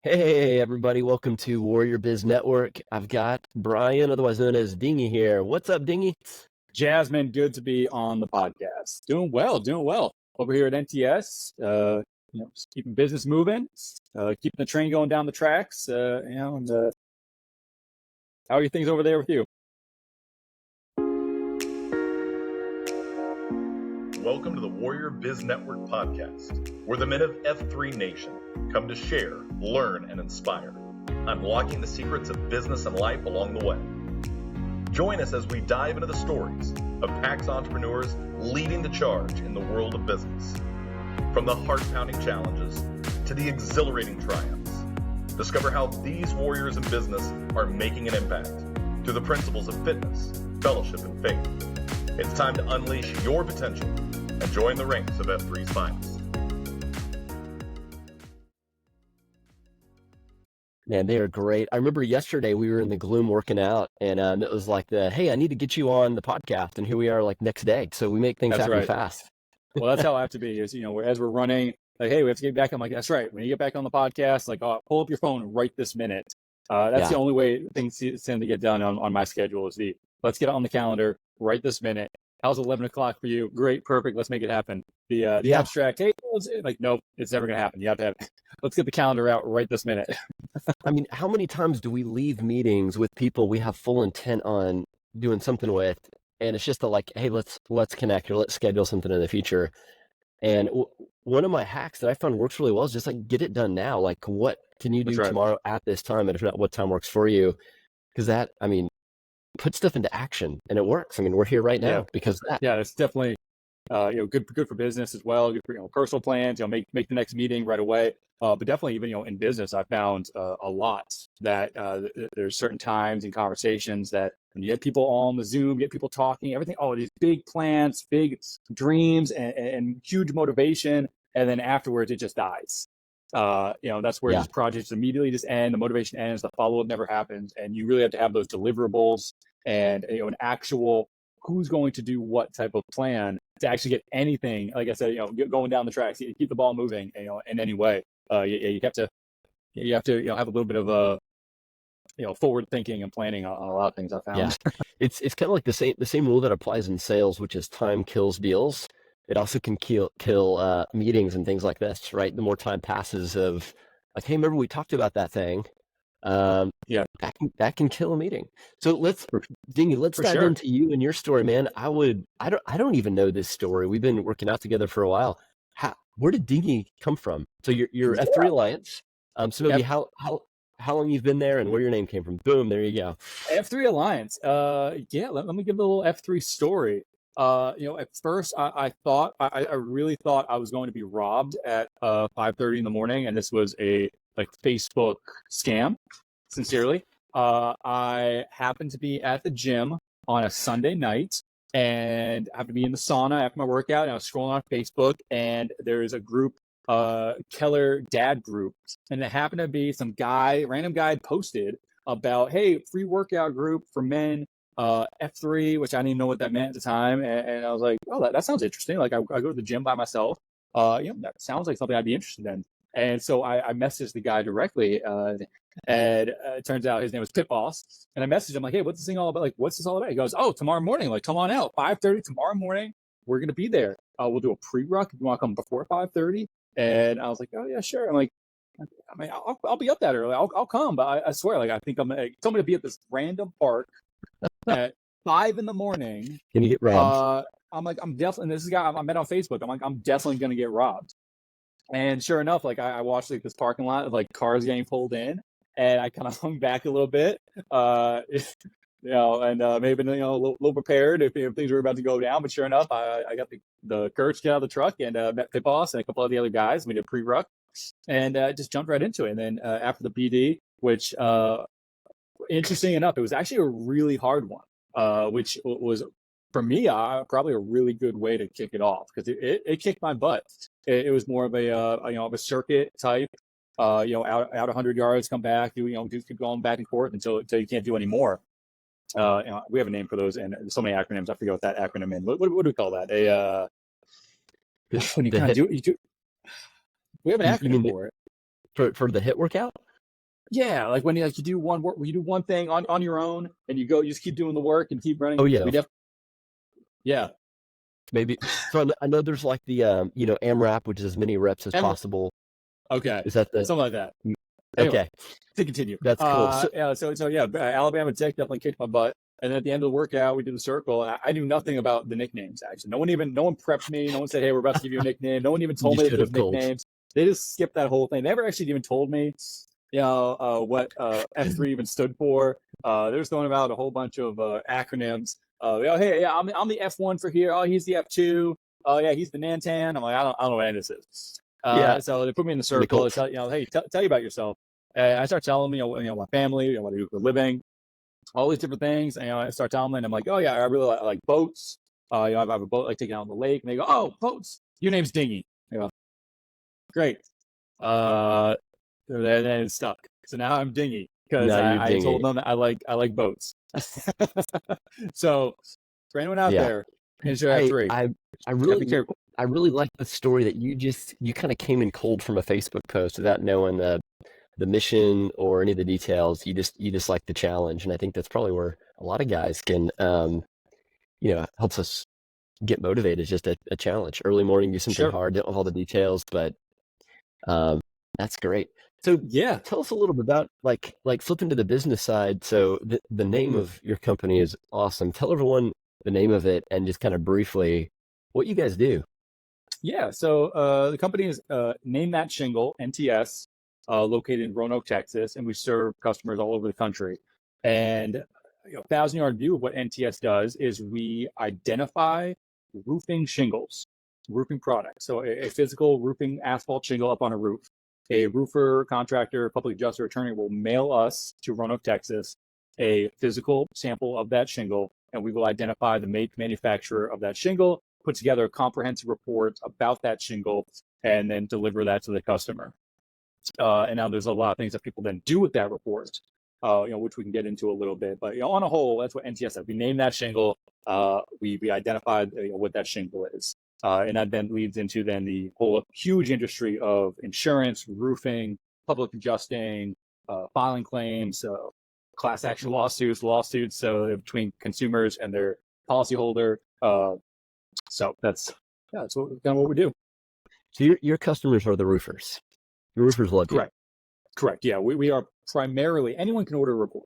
Hey, everybody, welcome to Warrior Biz Network. I've got Brian, otherwise known as Dingy here. What's up, Dingy? Jasmine, good to be on the podcast. Doing well, doing well. Over here at NTS, just keeping business moving, keeping the train going down the tracks, and how are things over there with you? Welcome to the Warrior Biz Network podcast, where the men of F3 Nation come to share, learn, and inspire, unlocking the secrets of business and life along the way. Join us as we dive into the stories of PAX entrepreneurs leading the charge in the world of business. From the heart-pounding challenges to the exhilarating triumphs, discover how these warriors in business are making an impact through the principles of fitness, fellowship, and faith. It's time to unleash your potential and join the ranks of F3's finest. Man, they are great. I remember yesterday we were in the gloom working out, and it was like, hey, I need to get you on the podcast, and here we are like next day. So we make things happen fast. Well, that's how I have to be. Is as we're running, like, hey, we have to get back. I'm like, that's right. When you get back on the podcast, like, pull up your phone right this minute. That's the only way things tend to get done on my schedule. Is let's get it on the calendar right this minute. How's 11 o'clock for you? Great, perfect. Let's make it happen. The abstract, hey, like, nope, it's never gonna happen. You have to have. Let's get the calendar out right this minute. I mean, how many times do we leave meetings with people we have full intent on doing something with, and it's just like, hey, let's connect or let's schedule something in the future. And one of my hacks that I found works really well is just like, get it done now. Like, what can you do tomorrow at this time? And if not, what time works for you? Because that, I mean, put stuff into action, and it works. I mean, we're here right now because of that. Yeah, it's definitely good for business as well. Good for personal plans. Make the next meeting right away. But definitely even in business, I found a lot that there's certain times and conversations that when you get people on the Zoom, get people talking, everything, these big plans, big dreams, and huge motivation, and then afterwards it just dies. That's where these projects immediately just end. The motivation ends. The follow up never happens, and you really have to have those deliverables and an actual who's going to do what type of plan to actually get anything. Like I said, going down the tracks, you keep the ball moving, in any way. You have to have a little bit of forward thinking and planning on a lot of things I found. Yeah, it's kind of like the same rule that applies in sales, which is time kills deals. It also can kill meetings and things like this, right? The more time passes of like, hey, remember we talked about that thing? That can kill a meeting. So let's dive into you and your story, man. I don't even know this story. We've been working out together for a while. Where did Dingy come from? So you're F3 Alliance. So maybe how long you've been there and where your name came from. Boom, there you go. F3 Alliance. Let me give a little F3 story. At first I really thought I was going to be robbed at 5:30 in the morning, and this was a Facebook scam. Sincerely, I happened to be at the gym on a Sunday night, and I happened to be in the sauna after my workout, and I was scrolling on Facebook, and there's a group, Keller Dad Group, and it happened to be some random guy had posted about, hey, free workout group for men, F3, which I didn't even know what that meant at the time, and I was like, oh, that sounds interesting. Like I go to the gym by myself. That sounds like something I'd be interested in. And so I messaged the guy directly, and it turns out his name was Pit Boss. And I messaged him like, hey, what's this thing all about? Like, what's this all about? He goes, oh, tomorrow morning, like, come on out, 5:30 tomorrow morning. We're going to be there. We'll do a pre-ruck if you want to come before 5:30. And I was like, oh, yeah, sure. I'm like, I mean, I'll be up that early. I'll come. But I swear, like, I think I'm told me to be at this random park at 5 a.m. Can you get robbed? I'm like, I'm definitely, and this is a guy I met on Facebook. I'm like, I'm definitely going to get robbed. And sure enough, like I watched like this parking lot of like cars getting pulled in, and I kind of hung back a little bit, and maybe a little prepared if things were about to go down. But sure enough, I got the courage to get out of the truck and met Pit Boss and a couple of the other guys. We did a pre-ruck and just jumped right into it. And then after the PD, which interesting enough, it was actually a really hard one, which was for me probably a really good way to kick it off because it kicked my butt. It was more of a circuit type, out 100 yards, come back, just keep going back and forth until you can't do any more. We have a name for those, and so many acronyms. I forget what that acronym is. What do we call that? When you kind of do, we have an acronym for it. For the HIIT workout? Yeah, like when you do one thing on your own, and you just keep doing the work and keep running. Oh yeah, Yeah. maybe. So I know there's like the AMRAP, which is as many reps as And possible. okay, Is that the something like that. Anyway, okay? to continue. That's cool. So, Yeah, so yeah, Alabama Tech definitely kicked my butt. And then at the end of the workout, we did the circle, and I knew nothing about the nicknames. Actually, no one prepped me. No one said, "Hey, we're about to give you a nickname." No one even you told me that should there's have told. nicknames. They just skipped that whole thing. They never actually even told me, what F3 even stood for. They're just throwing about a whole bunch of acronyms. Hey, yeah, I'm the F1 for here. Oh, he's the F2. Oh, yeah, he's the Nantan. I'm like, I don't know what any of this is. Yeah, So they put me in the the circle. They Colts. tell, hey, tell you about yourself. And I start telling them, my family, what I do for a living, all these different things. And I start telling them, and I'm like, oh yeah, I really like boats. I have a boat like taking out on the lake, and they go, oh, boats. Your name's Dingy. I go, great. Then it's stuck. So now I'm Dingy because Now you're I told Dingy. them that I like boats. So for anyone out Yeah. there, ensure I have three. I Be careful. really like the story that you kind of came in cold from a Facebook post without knowing the mission or any of the details. You just like the challenge, and I think that's probably where a lot of guys can helps us get motivated. It's just a challenge. Early morning, do something Sure. hard. Don't have all the details, but that's great. So Yeah. tell us a little bit about like flipping to the business side. So the name of your company is awesome. Tell everyone the name of it and just kind of briefly what you guys do. Yeah. So the company is Name That Shingle, NTS, located in Roanoke, Texas, and we serve customers all over the country. And 1,000-yard view of what NTS does is we identify roofing shingles, roofing products. So a physical roofing asphalt shingle up on a roof. A roofer, contractor, public adjuster, attorney will mail us to Roanoke, Texas, a physical sample of that shingle, and we will identify the make manufacturer of that shingle, put together a comprehensive report about that shingle, and then deliver that to the customer. And now there's a lot of things that people then do with that report, which we can get into a little bit. But on a whole, that's what NTS said. We name that shingle. We identified what that shingle is. And that then leads into then the whole huge industry of insurance, roofing, public adjusting, filing claims, class action lawsuits, so between consumers and their policyholder. So that's kind of what we do. So your customers are the roofers. The roofers love you. Correct. Yeah, we are primarily, anyone can order a report.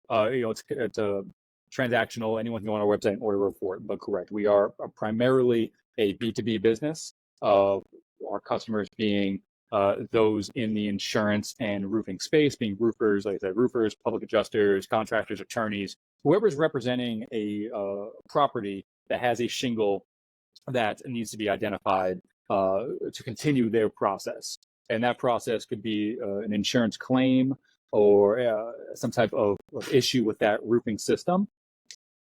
It's a transactional. Anyone can go on our website and order a report. But correct, we are primarily a B2B business. Our customers being those in the insurance and roofing space, being roofers, like I said, roofers, public adjusters, contractors, attorneys, whoever's representing a property that has a shingle that needs to be identified to continue their process. And that process could be an insurance claim or some type of issue with that roofing system.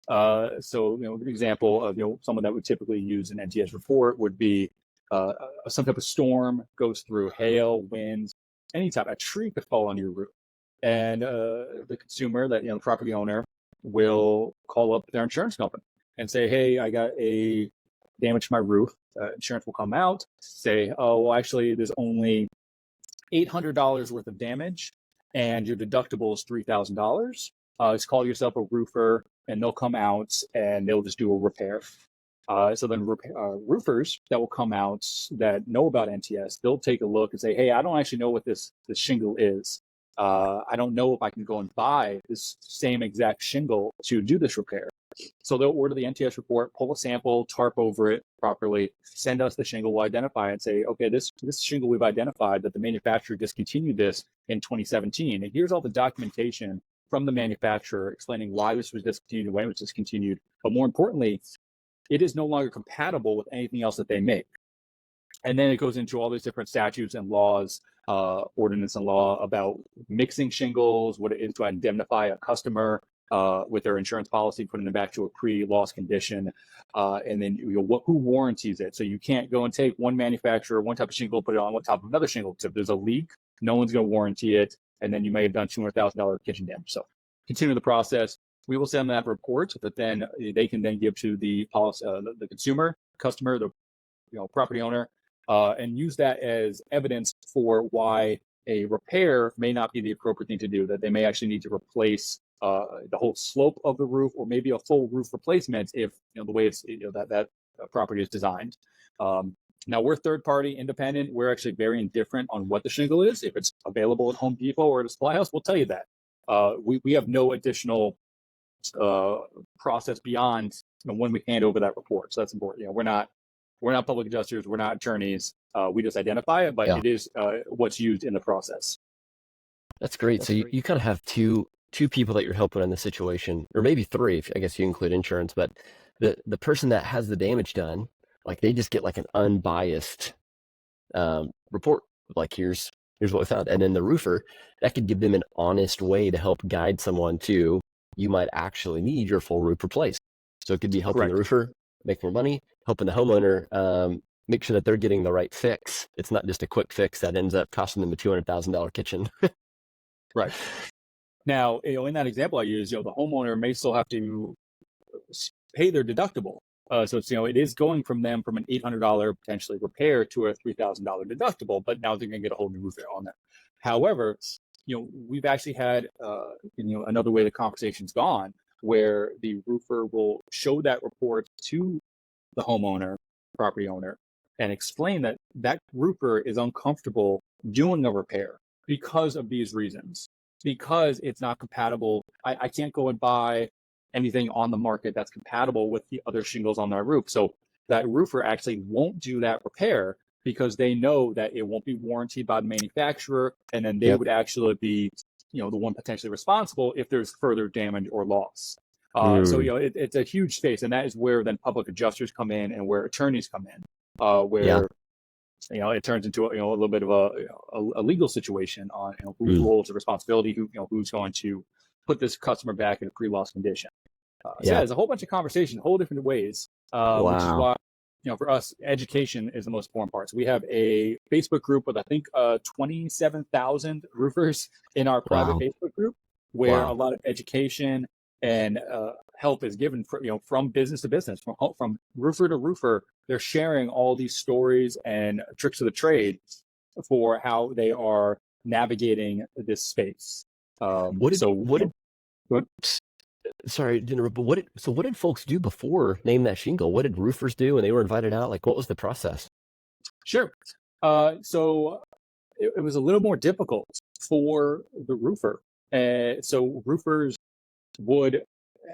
So, an example of someone that would typically use an NTS report would be some type of storm goes through, hail, winds, any type. A tree could fall on your roof, and the consumer, that the property owner, will call up their insurance company and say, "Hey, I got a damage to my roof." Insurance will come out, say, "Oh, well, actually, there's only $800 worth of damage, and your deductible is $3,000. Just call yourself a roofer, and they'll come out and they'll just do a repair." So then roofers that will come out that know about NTS, they'll take a look and say, "Hey, I don't actually know what this shingle is. I don't know if I can go and buy this same exact shingle to do this repair." So they'll order the NTS report, pull a sample, tarp over it properly, send us the shingle, we'll identify it and say, "Okay, this shingle we've identified that the manufacturer discontinued this in 2017. And here's all the documentation from the manufacturer explaining why this was discontinued and when it was discontinued. But more importantly, it is no longer compatible with anything else that they make." And then it goes into all these different statutes and laws, ordinance and law about mixing shingles, what it is to indemnify a customer with their insurance policy, putting them back to a pre-loss condition, and then who warranties it. So you can't go and take one manufacturer, one type of shingle, put it on top of another shingle. Because if there's a leak, no one's going to warranty it, and then you may have done $200,000 kitchen damage. So continue the process. We will send that report that then they can then give to the policy, the consumer, customer, the property owner, and use that as evidence for why a repair may not be the appropriate thing to do, that they may actually need to replace the whole slope of the roof, or maybe a full roof replacement if the way it's that property is designed. Now we're third party independent. We're actually very indifferent on what the shingle is. If it's available at Home Depot or at a supply house, we'll tell you that. We have no additional process beyond when we hand over that report. So that's important. We're not public adjusters. We're not attorneys. We just identify it, but it is what's used in the process. That's great. So you kind of have two people that you're helping in the situation, or maybe three, if I guess you include insurance, but the person that has the damage done, like they just get like an unbiased report, like here's what we found. And then the roofer, that could give them an honest way to help guide someone to, you might actually need your full roof replaced. So it could be helping the roofer make more money, helping the homeowner make sure that they're getting the right fix. It's not just a quick fix that ends up costing them a $200,000 kitchen. Right. Now, in that example I used, the homeowner may still have to pay their deductible. So it's, it is going from them from an $800 potentially repair to a $3,000 deductible, but now they're going to get a whole new roof on there. However, we've actually had, another way the conversation's gone, where the roofer will show that report to the homeowner, property owner, and explain that that roofer is uncomfortable doing a repair because of these reasons, because it's not compatible. I can't go and buy anything on the market that's compatible with the other shingles on their roof. So that roofer actually won't do that repair because they know that it won't be warranted by the manufacturer, and then they would actually be, the one potentially responsible if there's further damage or loss. So it's a huge space, and that is where then public adjusters come in and where attorneys come in, where it turns into a little bit of a legal situation on who holds the responsibility, who's going to put this customer back in a pre-loss condition. So there's a whole bunch of conversation, whole different ways, which is why, for us, education is the most important part. So we have a Facebook group with, I think, 27,000 roofers in our private Facebook group, where a lot of education and help is given from business to business, from roofer to roofer. They're sharing all these stories and tricks of the trade for how they are navigating this space. Sorry to interrupt, but what did folks do before Name That Shingle? What did roofers do when they were invited out? Like, what was the process? Sure. So it was a little more difficult for the roofer. So roofers would,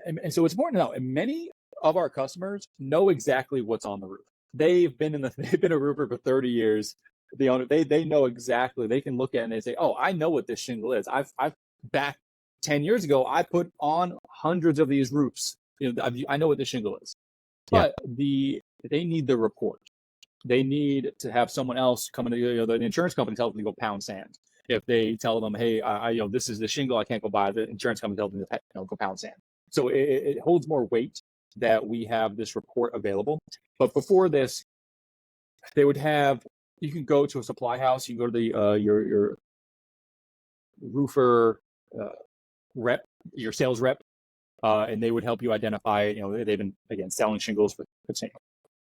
and so it's important to know, and many of our customers know exactly what's on the roof. They've been a roofer for 30 years. The owner, they know exactly. They can look at it and they say, "Oh, I know what this shingle is. I've back 10 years ago, I put on hundreds of these roofs. I know what this shingle is." But they need the report. They need to have someone else come in. The insurance company tells them to go pound sand. If they tell them, "Hey, this is the shingle, I can't go buy," the insurance company tells them to go pound sand. So it holds more weight that we have this report available. But before this, they would have. You can go to a supply house. You can go to the your roofer rep, your sales rep, and they would help you identify. They've been selling shingles for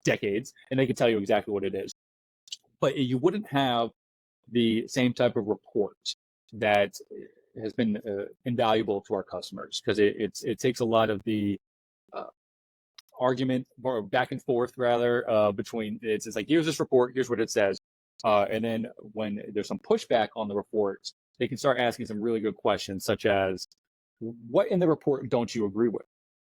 decades, and they can tell you exactly what it is. But you wouldn't have the same type of report that has been invaluable to our customers, because it takes a lot of the argument or back and forth rather between it's like, here's this report, here's what it says, and then when there's some pushback on the reports, they can start asking some really good questions, such as, what in the report don't you agree with?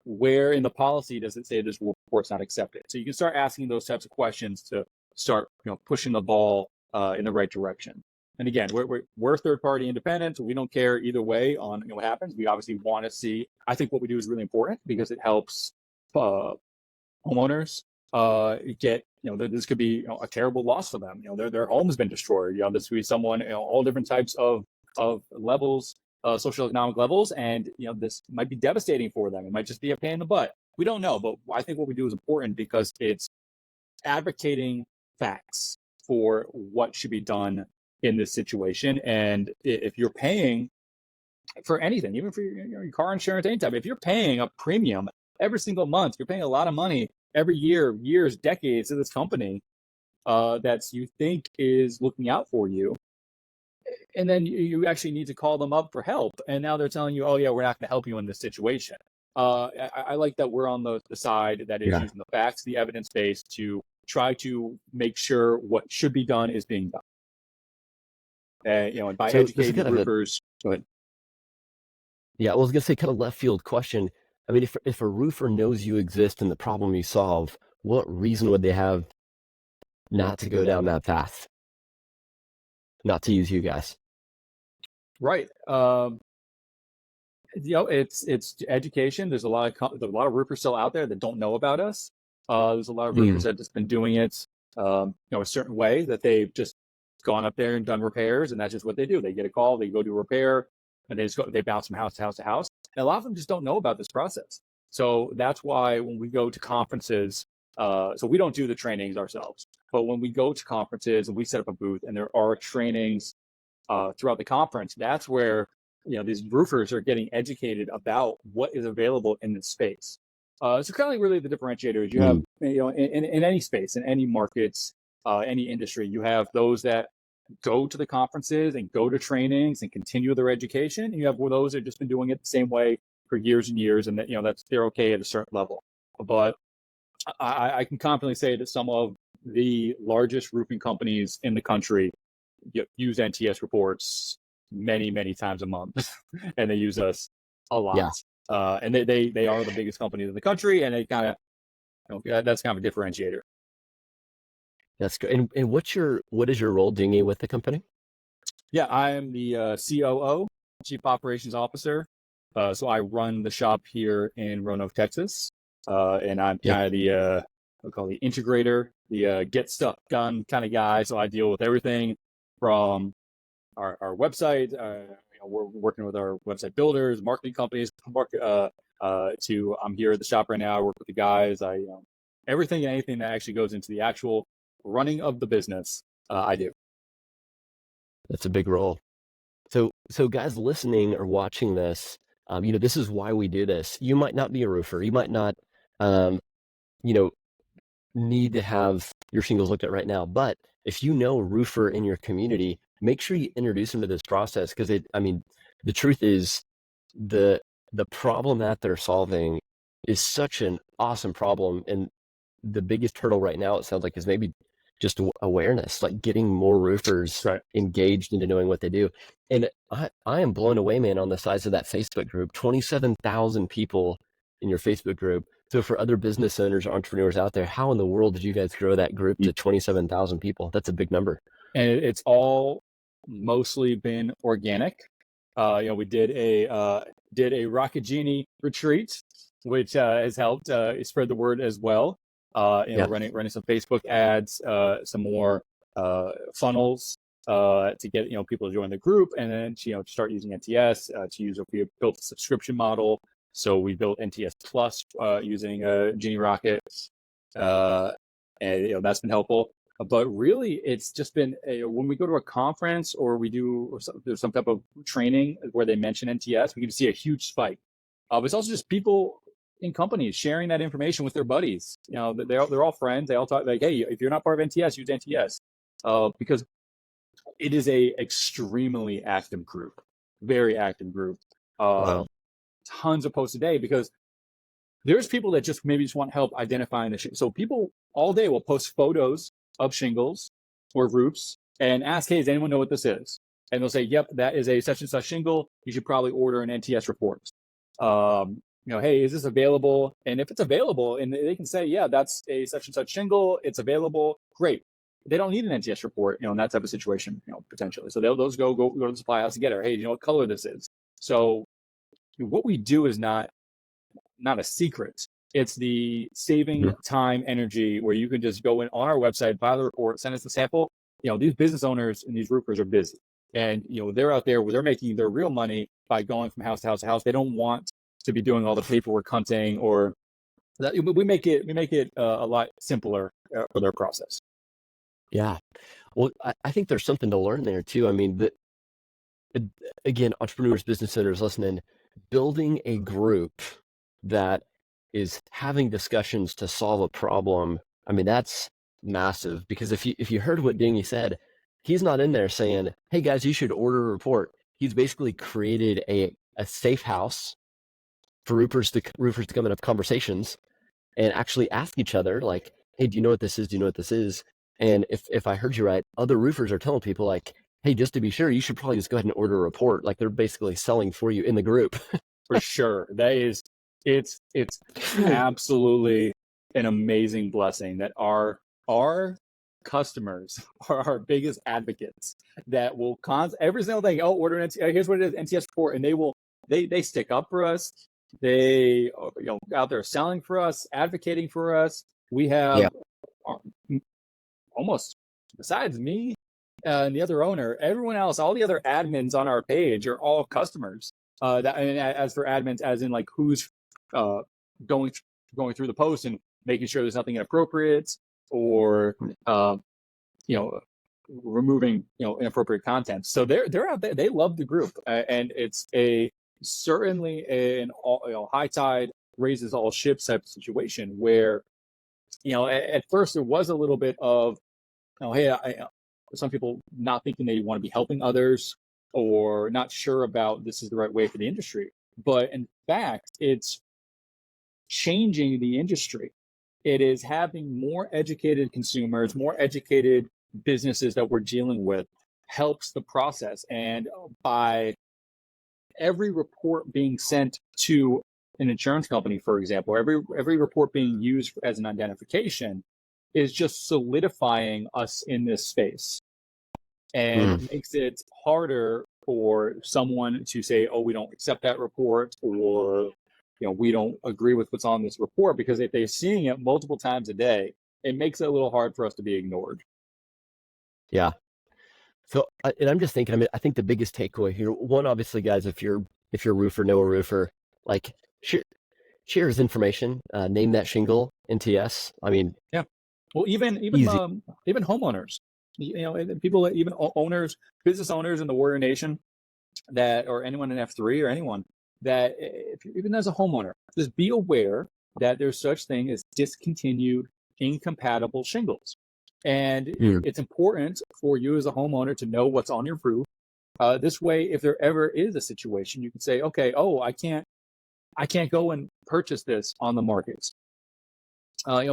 Where in the policy does it say this report's not accepted? So you can start asking those types of questions to start pushing the ball in the right direction. And again, we're third party independent, so we don't care either way on what happens. We obviously want to see. I think what we do is really important because it helps homeowners get. This could be a terrible loss for them. Their home has been destroyed. This could be someone, all different types of levels, social economic levels, and this might be devastating for them. It might just be a pain in the butt. We don't know, but I think what we do is important because it's advocating facts for what should be done in this situation. And if you're paying for anything, even for your car insurance, anytime, if you're paying a premium every single month, you're paying a lot of money every year, years, decades to this company that you think is looking out for you, and then you actually need to call them up for help, and now they're telling you, oh yeah, we're not going to help you in this situation. I like that we're on the side that is Yeah. using the facts, the evidence base, to try to make sure what should be done is being done. And by So this is educating kind of a roofers, go ahead. yeah. I was gonna say kind of left field question. I mean, if a roofer knows you exist and the problem you solve, what reason would they have not to go down that path, not to use you guys? Right. It's education. There's a lot of roofers still out there that don't know about us. There's a lot of roofers that have just been doing it, a certain way, that they've just gone up there and done repairs, and that's just what they do. They get a call, they go do a repair, and they bounce from house to house to house. And a lot of them just don't know about this process. So that's why when we go to conferences, so we don't do the trainings ourselves, but when we go to conferences and we set up a booth and there are trainings throughout the conference, that's where these roofers are getting educated about what is available in this space. So kind of like really the differentiator is you have in any space, in any markets, any industry, you have those that go to the conferences and go to trainings and continue their education, and you have those that have just been doing it the same way for years and years, and that they're okay at a certain level. But I can confidently say that some of the largest roofing companies in the country use NTS reports many times a month, and they use us a lot. Yeah. And they are the biggest companies in the country, and they kind of that's kind of a differentiator. That's good. And what is your role, Dingy, with the company? Yeah, I am the COO, Chief Operations Officer. So I run the shop here in Roanoke, Texas, and I'm kind of the we call the integrator, the get stuff done kind of guy. So I deal with everything from our website. We're working with our website builders, marketing companies, to I'm here at the shop right now. I work with the guys. Everything and anything that actually goes into the actual running of the business, I do. That's a big role. So guys listening or watching this, this is why we do this. You might not be a roofer. You might not, need to have your shingles looked at right now. But if you know a roofer in your community, make sure you introduce them to this process, because the truth is the problem that they're solving is such an awesome problem. And the biggest hurdle right now, it sounds like, is maybe just awareness, like getting more roofers engaged into knowing what they do. And I am blown away, man, on the size of that Facebook group. 27,000 people in your Facebook group. So for other business owners, entrepreneurs out there, how in the world did you guys grow that group to 27,000 people? That's a big number. And it's all mostly been organic. We did a Rocket Genie retreat, which has helped spread the word as well. Running some Facebook ads, some more funnels to get people to join the group, and then to start using NTS we built a subscription model. So we built NTS Plus using Genie Rocket, and that's been helpful. But really, it's just been when we go to a conference or there's some type of training where they mention NTS, we can see a huge spike. But it's also just people in companies sharing that information with their buddies. They're all friends. They all talk like, hey, if you're not part of NTS, use NTS, because it is a extremely active group, very active group. Wow. Tons of posts a day, because there's people that just maybe just want help identifying the shingles. So people all day will post photos of shingles or roofs and ask, hey, does anyone know what this is? And they'll say, yep, that is a such and such shingle. You should probably order an NTS report. Hey, is this available? And if it's available, and they can say, yeah, that's a such and such shingle, it's available, great. They don't need an NTS report, in that type of situation, potentially. So they'll go to the supply house and get it. Hey, do you know what color this is? So what we do is not a secret. It's the saving time, energy, where you can just go in on our website, buy the report, send us the sample. These business owners and these roofers are busy, and they're out there where they're making their real money by going from house to house to house. They don't want to be doing all the paperwork hunting, or that. We make it a lot simpler for their process. Yeah. Well, I think there's something to learn there too. I mean, again, entrepreneurs, business owners listening, building a group that is having discussions to solve a problem. I mean, that's massive, because if you heard what Dingy said, he's not in there saying, "Hey guys, you should order a report." He's basically created a safe house for roofers to come and have conversations and actually ask each other, like, "Hey, do you know what this is? Do you know what this is?" And if I heard you right, other roofers are telling people like, "Hey, just to be sure, you should probably just go ahead and order a report." Like they're basically selling for you in the group. For sure. It's absolutely an amazing blessing that our customers are our biggest advocates that will every single thing. Oh, order an here's what it is, NTS report, and they stick up for us. They out there selling for us, advocating for us. We have almost, besides me and the other owner, everyone else, all the other admins on our page are all customers. And as for admins, as in like who's going through the post and making sure there's nothing inappropriate or removing inappropriate content. So they're out there. They love the group, and it's certainly an high tide raises all ships type of situation where at first there was a little bit of hey, some people not thinking they want to be helping others or not sure about this is the right way for the industry. But in fact, it's changing the industry. It is having more educated consumers, more educated businesses that we're dealing with helps the process. And by every report being sent to an insurance company, for example, every report being used as an identification is just solidifying us in this space and makes it harder for someone to say, oh, we don't accept that report, or we don't agree with what's on this report, because if they're seeing it multiple times a day, it makes it a little hard for us to be ignored. Yeah. So, and I'm just thinking, I mean, I think the biggest takeaway here, one, obviously, guys, if you're a roofer, know a roofer, like share his information, name that shingle, NTS. I mean, yeah. Well, even homeowners, people, even owners, business owners in the Warrior Nation, or anyone in F3 or anyone that, even as a homeowner, just be aware that there's such thing as discontinued, incompatible shingles. And it's important for you as a homeowner to know what's on your roof. This way, if there ever is a situation, you can say, okay, I can't go and purchase this on the markets.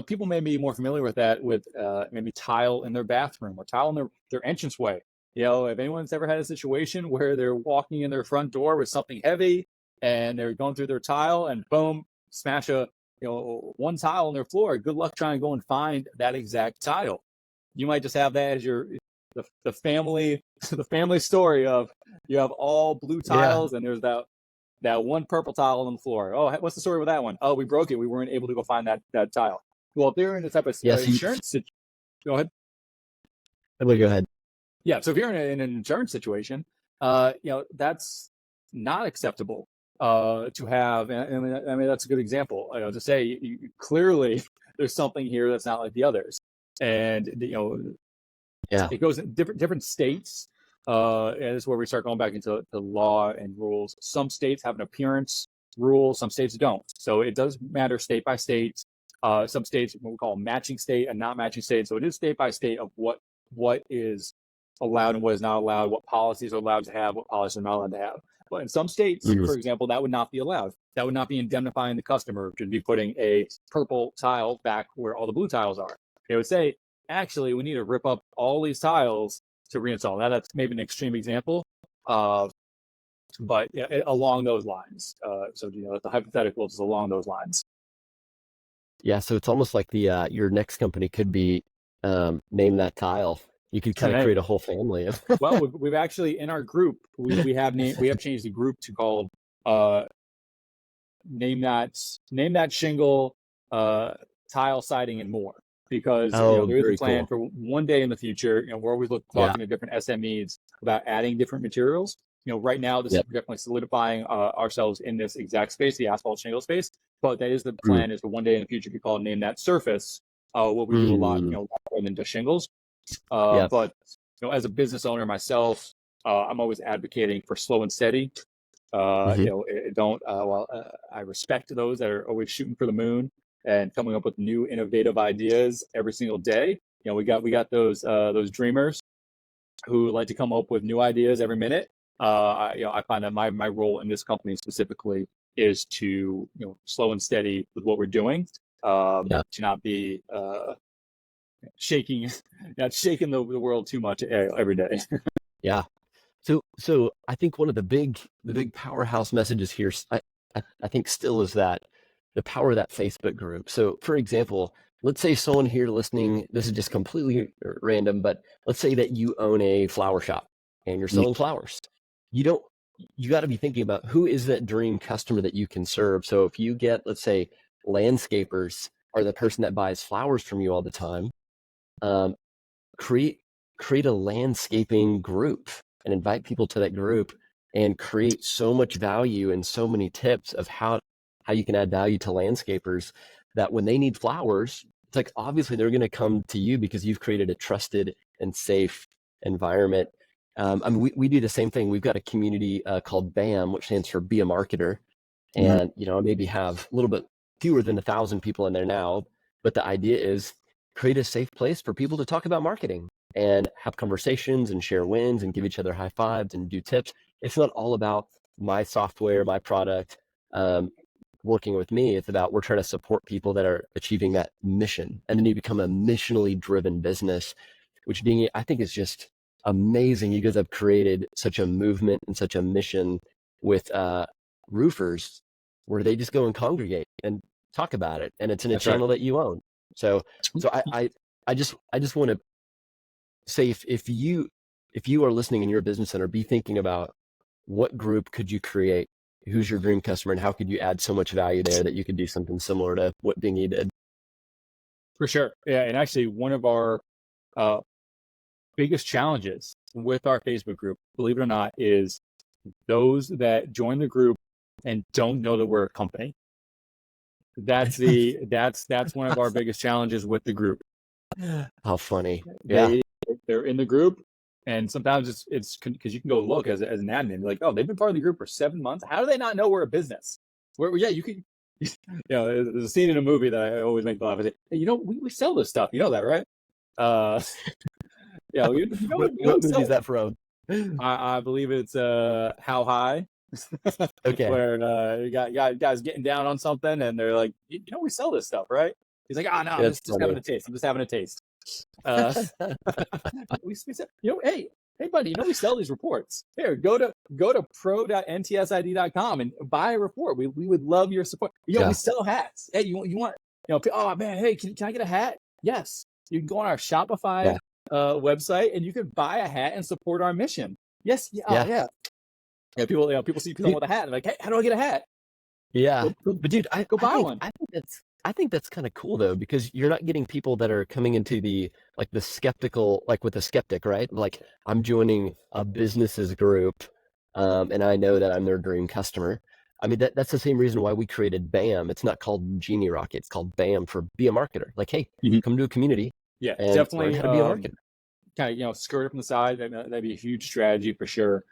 People may be more familiar with that with maybe tile in their bathroom or tile in their entranceway. If anyone's ever had a situation where they're walking in their front door with something heavy and they're going through their tile and boom, smash one tile on their floor, good luck trying to go and find that exact tile. You might just have that as the family story of you have all blue tiles and there's that one purple tile on the floor. Oh, what's the story with that one? Oh, we broke it. We weren't able to go find that tile. Well, if they're in the type of insurance, go ahead. Go ahead. Yeah. So if you're in an insurance situation, that's not acceptable to have. I mean, that's a good example. To say clearly there's something here that's not like the others, and it goes in different states. And this is where we start going back into the law and rules. Some states have an appearance rule, some states don't. So it does matter state by state. Some states, what we call a matching state and not matching state. So it is state by state of what is allowed and what is not allowed, what policies are allowed to have, what policies are not allowed to have. But in some states, for example, that would not be allowed. That would not be indemnifying the customer to be putting a purple tile back where all the blue tiles are. They would say, actually, we need to rip up all these tiles to reinstall. Now, that's maybe an extreme example, but along those lines. So the hypothetical is along those lines. Yeah, so it's almost like the your next company could be name that tile. You could kind of create a whole family of. Well, we've actually in our group we have changed the group to called name that shingle, tile, siding, and more. Because there is a plan for one day in the future. We're always talking to different SMEs about adding different materials. Right now this is definitely solidifying ourselves in this exact space, the asphalt shingle space. But that is the plan, is for one day in the future to call name that surface. What we do a lot, more than just shingles. But as a business owner myself, I'm always advocating for slow and steady. I respect those that are always shooting for the moon and coming up with new innovative ideas every single day. We got those dreamers who like to come up with new ideas every minute. I find that my role in this company specifically is to slow and steady with what we're doing, Yeah. to not be shaking, not shaking the world too much every day. Yeah. So I think one of the big powerhouse messages here, I think still is that the power of that Facebook group. So for example, let's say someone here listening, this is just completely random, but let's say that you own a flower shop and you're selling flowers. You got to be thinking about who is that dream customer that you can serve. So if you get, let's say, landscapers are the person that buys flowers from you all the time, um, create create a landscaping group and invite people to that group and create so much value and so many tips of how you can add value to landscapers that when they need flowers, it's like obviously they're going to come to you because you've created a trusted and safe environment. I mean, we do the same thing. We've got a community called BAM, which stands for Be a Marketer. And, I maybe have a little bit fewer than 1,000 people in there now, but the idea is create a safe place for people to talk about marketing and have conversations and share wins and give each other high fives and do tips. It's not all about my software, my product, working with me. It's about we're trying to support people that are achieving that mission. And then you become a missionally driven business, which Dingy, I think is just amazing. You guys have created such a movement and such a mission with roofers where they just go and congregate and talk about it. And it's in a That's right. channel that you own. So I just want to say if you are listening and you're a business owner, be thinking about what group could you create, who's your dream customer, and how could you add so much value there that you could do something similar to what Dingy did. For sure. Yeah. And actually one of our biggest challenges with our Facebook group, believe it or not, is those that join the group and don't know that we're a company. That's one of our biggest challenges with the group. How funny. Yeah. They're in the group, and sometimes it's because you can go look as an admin, like, oh, they've been part of the group for 7 months. How do they not know we're a business? Yeah, you can. There's a scene in a movie that I always make laugh. I say, hey, we sell this stuff. You know that, right? What movie is that from? I believe it's How High. Okay. Where you got guys getting down on something, and they're like, we sell this stuff, right? He's like, oh no, I'm just having a taste. I'm just having a taste. We said, hey buddy, we sell these reports. Here, go to pro.ntsid.com and buy a report. We would love your support. We sell hats. Hey, you want oh man, hey, can I get a hat? Yes. You can go on our Shopify website and you can buy a hat and support our mission. Yes. Yeah. People see people with a hat and like, hey, how do I get a hat? Yeah. But dude, go buy one. I think that's kind of cool though, because you're not getting people that are coming into the skeptical, like with a skeptic, right? Like I'm joining a businesses group, and I know that I'm their dream customer. I mean, that's the same reason why we created BAM. It's not called Genie Rocket. It's called BAM for Be a Marketer. Like, hey, come to a community. Yeah, and definitely. Learn how to be a marketer. Kind of, skirt it from the side. That'd be a huge strategy for sure.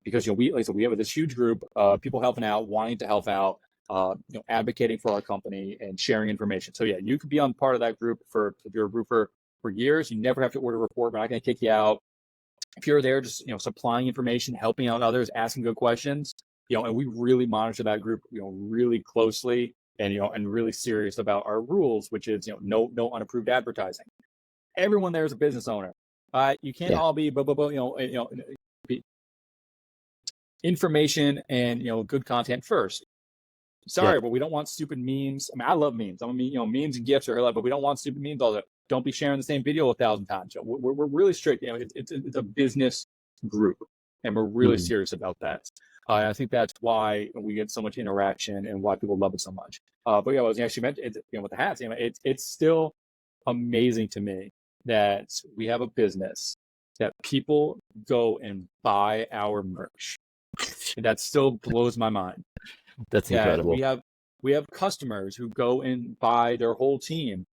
Because we have this huge group of people helping out, wanting to help out, advocating for our company and sharing information. So yeah, you could be on part of that group if you're a roofer for years. You never have to order a report. We're not going to kick you out. If you're there, just supplying information, helping out others, asking good questions. And we really monitor that group, really closely, and and really serious about our rules, which is no unapproved advertising. Everyone there is a business owner. You can't all be information and good content first. Sorry, but we don't want stupid memes. I mean, I love memes. Memes and GIFs are but we don't want stupid memes all the time. Don't be sharing the same video 1,000 times. We're really strict. It's a business group, and we're really serious about that. I think that's why we get so much interaction and why people love it so much. But yeah, I was actually mentioned with the hats. It's still amazing to me that we have a business that people go and buy our merch. That still blows my mind. That's incredible. We have customers who go and buy their whole team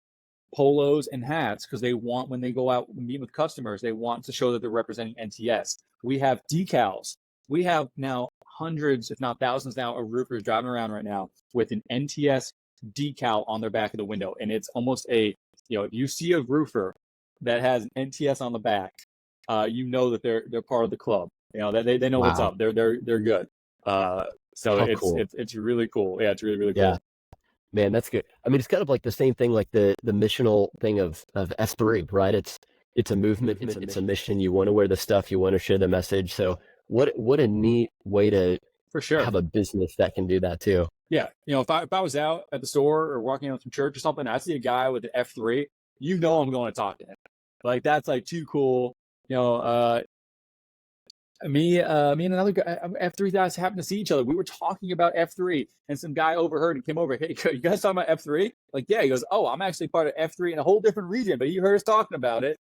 polos and hats because they want, when they go out and meet with customers, they want to show that they're representing NTS. We have decals. We have now hundreds, if not thousands now, of roofers driving around right now with an NTS decal on their back of the window. And it's almost if you see a roofer that has an NTS on the back, you know that they're part of the club. You know that they know what's Wow. up. They're good. So How it's cool. it's really cool. Yeah, it's really cool. Yeah. Man, that's good. I mean, it's kind of like the same thing, like the missional thing of S3, right? It's a movement, it's a mission. You want to wear the stuff, you want to share the message. So what a neat way to For sure. have a business that can do that too. Yeah, you know, if I was out at the store or walking out from church or something, I see a guy with the F3, you know, I'm going to talk to him. Like that's like too cool. You know, me and another guy, F3 guys happened to see each other. We were talking about F3, and some guy overheard and came over. Hey, you guys talking about F3? Like, yeah. He goes, oh, I'm actually part of F3 in a whole different region, but you heard us talking about it,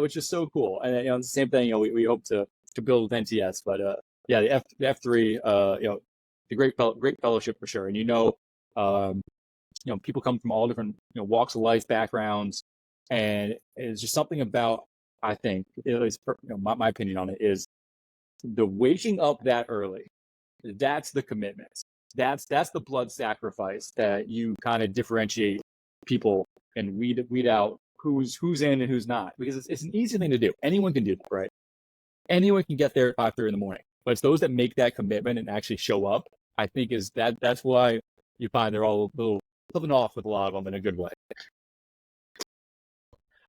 which is so cool. And you know, the same thing. You know, we hope to build with NTS, but yeah, the F3, you know, the great fellowship for sure. And you know, people come from all different walks of life, backgrounds, and it's just something about, I think, at least my opinion on it is the waking up that early. That's the commitment. That's the blood sacrifice that you kind of differentiate people and weed out who's in and who's not, because it's an easy thing to do. Anyone can do that, right? Anyone can get there at 5:30 in the morning, but it's those that make that commitment and actually show up. I think that's why you find they're all a little living off with a lot of them in a good way.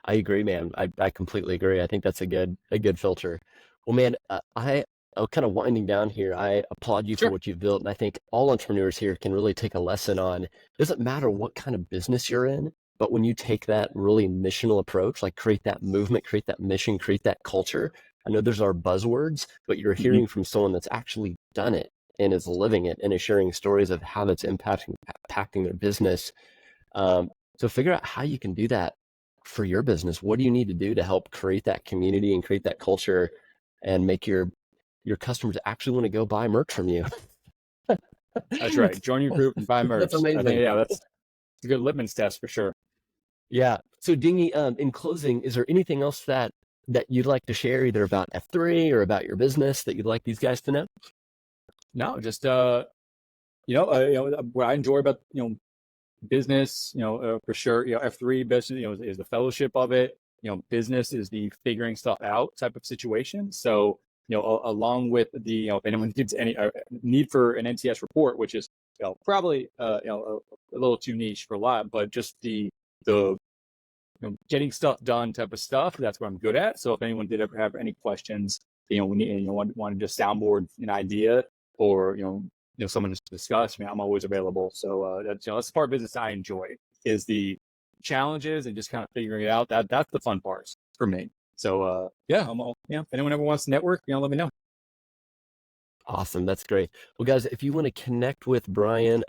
I agree, man. I completely agree. I think that's a good filter. Well, man, I'm kind of winding down here. I applaud you Sure. for what you've built, and I think all entrepreneurs here can really take a lesson on. It doesn't matter what kind of business you're in, but when you take that really missional approach, like create that movement, create that mission, create that culture. I know there's our buzzwords, but you're hearing from someone that's actually done it and is living it and is sharing stories of how that's impacting their business. So figure out how you can do that for your business. What do you need to do to help create that community and create that culture and make your customers actually want to go buy merch from you? That's right. Join your group and buy merch. That's amazing. I think, yeah, that's a good litmus test for sure. Yeah. So Dingy, in closing, is there anything else that you'd like to share, either about F3 or about your business, that you'd like these guys to know? No, just what I enjoy about business, for sure, F3 business, is the fellowship of it. Business is the figuring stuff out type of situation. So, along with the, if anyone needs any need for an NTS report, which is probably a little too niche for a lot, but just the getting stuff done type of stuff, that's what I'm good at. So if anyone did ever have any questions, want to just soundboard an idea, or someone to discuss, I'm always available. So that's the part of business I enjoy, is the challenges and just kind of figuring it out. That's the fun parts for me. So if anyone ever wants to network, let me know. Awesome. That's great. Well, guys, if you want to connect with Brian,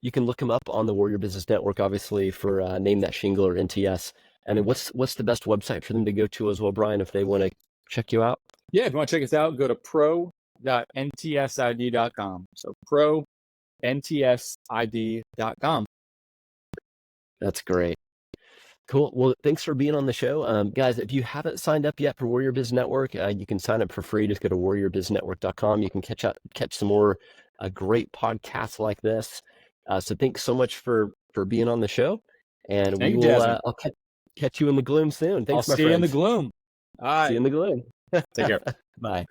you can look him up on the Warrior Business Network, obviously, for Name That Shingle or NTS. And then what's the best website for them to go to as well, Brian, if they want to check you out? Yeah, if you want to check us out, go to pro.ntsid.com. So pro.ntsid.com. That's great. Cool. Well, thanks for being on the show. Guys, if you haven't signed up yet for Warrior Biz Network, you can sign up for free. Just go to warriorbizNetwork.com. You can catch some more great podcasts like this. So thanks so much for being on the show. And Thank we you, will I'll catch you in the gloom soon. Thanks, I'll my see you in friends. the gloom. All right. See you in the gloom. Take care. Bye.